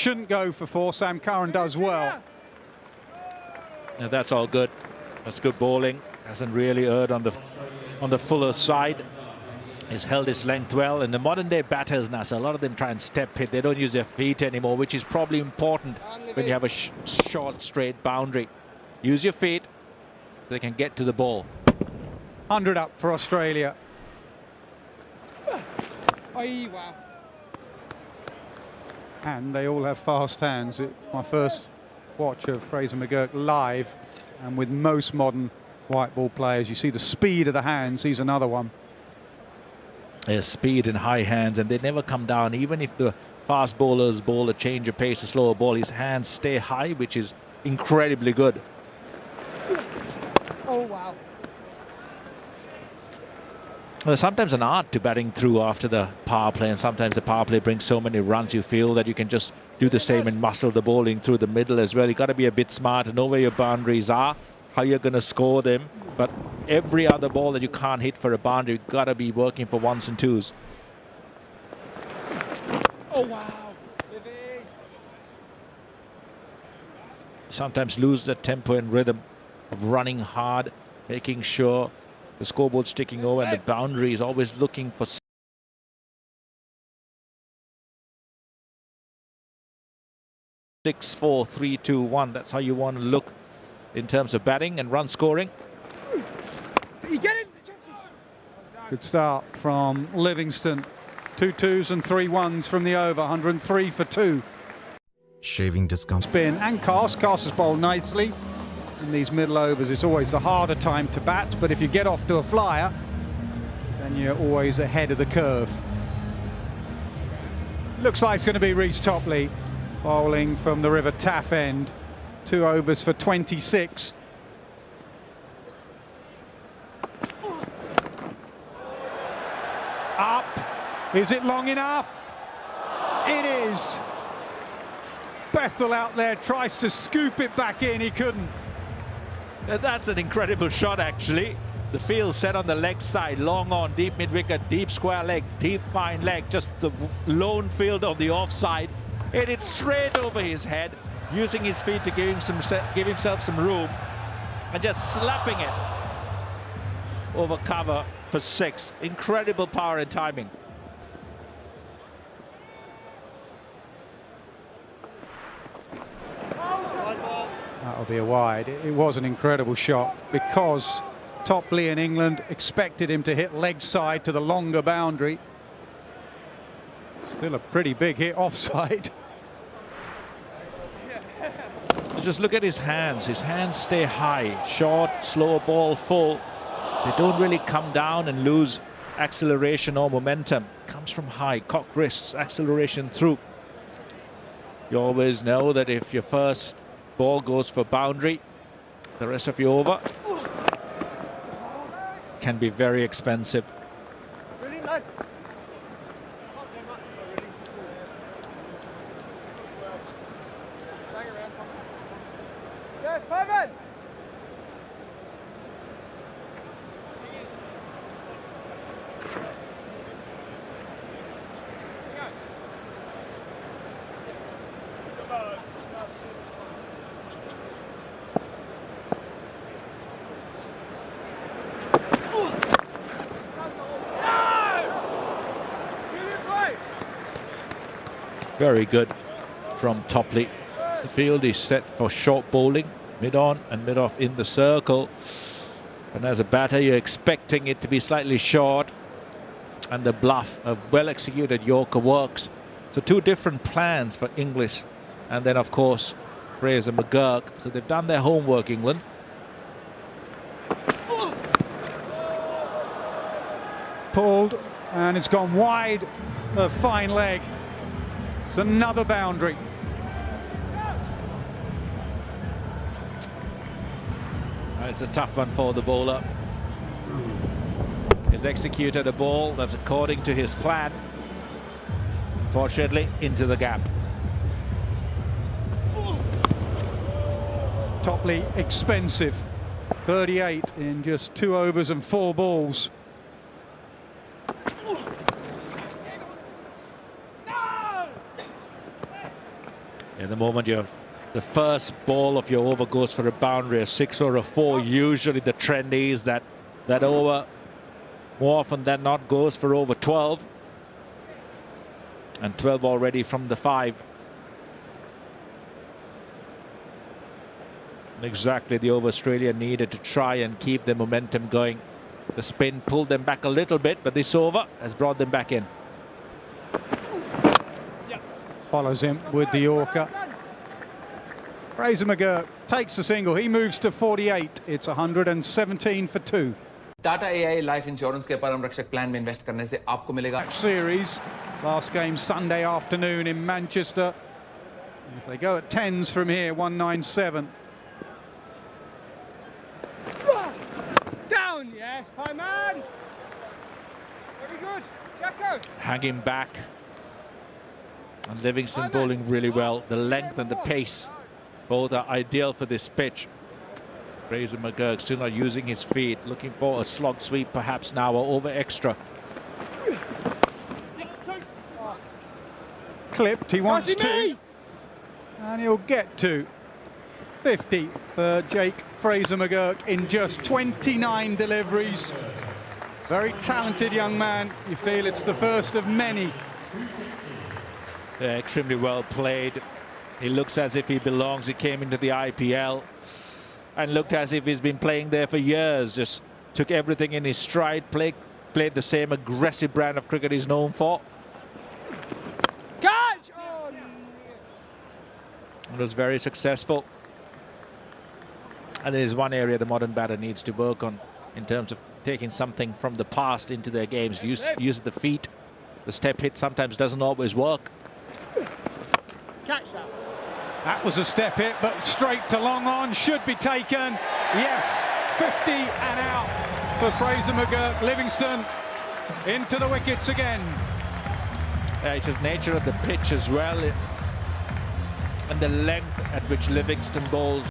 shouldn't go for 4. Sam Curran does well. Now that's all good. That's good bowling. Hasn't really erred on the fuller side. He's held his length well. And the modern day batters now, so a lot of them try and step hit. They don't use their feet anymore, which is probably important when you have a short straight boundary. Use your feet so they can get to the ball. 100 up for Australia. Wow. And they all have fast hands. My first watch of Fraser McGurk live, and with most modern white ball players, you see the speed of the hands. He's another one. There's speed and high hands, and they never come down. Even if the fast bowlers bowl a change of pace, a slower ball, his hands stay high, which is incredibly good. Oh, wow. There's sometimes an art to batting through after the power play, and sometimes the power play brings so many runs you feel that you can just do the same and muscle the bowling through the middle as well. You got to be a bit smart and know where your boundaries are, how you're going to score them. But every other ball that you can't hit for a boundary, you've got to be working for 1s and 2s. Oh, wow. Sometimes lose the tempo and rhythm of running hard, making sure the scoreboard's ticking over and the boundary is always looking for 6, 4, 3, 2, 1. That's how you want to look in terms of batting and run scoring. You get it? Good start from Livingston. 2 2s and 3 1s from the over. 103 for 2. Shaving discount. Spin and Cast. Cast has bowled nicely. In these middle overs, it's always the harder time to bat, but if you get off to a flyer, then you're always ahead of the curve. Looks like it's going to be Reece Topley bowling from the River Taff end. 2 overs for 26. Up. Is it long enough? It is. Bethel out there tries to scoop it back in. He couldn't. That's an incredible shot, actually. The field set on the leg side, long on, deep mid-wicket, deep square leg, deep fine leg, just the lone field on the offside. Hit it straight over his head, using his feet to give himself some room, and just slapping it over cover for 6. Incredible power and timing. That'll be a wide. It was an incredible shot because Topley in England expected him to hit leg side to the longer boundary. Still a pretty big hit offside. Just look at his hands. His hands stay high. Short, slow ball, full. They don't really come down and lose acceleration or momentum. Comes from high, cock wrists, acceleration through. You always know that if your first ball goes for boundary, the rest of your over can be very expensive. Very good from Topley. The field is set for short bowling, mid-on and mid-off in the circle. And as a batter, you're expecting it to be slightly short. And the bluff, a well-executed Yorker, works. So 2 different plans for English. And then, of course, Fraser McGurk. So they've done their homework, England. Pulled, and it's gone wide of fine leg. It's another boundary. It's a tough one for the bowler. He's executed a ball that's according to his plan. Unfortunately, into the gap. Topley expensive. 38 in just 2 overs and 4 balls. In the moment you have the first ball of your over goes for a boundary, a 6 or a 4, usually the trend is that over more often than not goes for over 12. And 12 already from the 5. Exactly the over Australia needed to try and keep the momentum going. The spin pulled them back a little bit, but this over has brought them back in. Follows him with the Yorker. Fraser McGurk takes the single. He moves to 48. It's 117 for 2. Tata AI life insurance के परम रक्षक plan में invest करने से आपको मिलेगा Series, last game Sunday afternoon in Manchester. If they go at 10s from here, 197. Down, yes, pie man. Very good, Jacko. Hanging back. And Livingston bowling really well. The length and the pace both are ideal for this pitch. Fraser McGurk still not using his feet, looking for a slog sweep perhaps now, or over extra. Clipped, he wants to, and he'll get to 50 for Jake Fraser McGurk in just 29 deliveries. Very talented young man. You feel it's the first of many. Yeah, extremely well played. He looks as if he belongs. He came into the IPL and looked as if he's been playing there for years. Just took everything in his stride, played the same aggressive brand of cricket he's known for. Catch! Oh, no. It was very successful. And there's one area the modern batter needs to work on in terms of taking something from the past into their games. Use the feet. The step hit sometimes doesn't always work. Catch that. That was a step hit, but straight to long on, should be taken. Yes, 50 and out for Fraser McGurk. Livingston into the wickets again. It's just nature of the pitch as well, and the length at which Livingston bowls.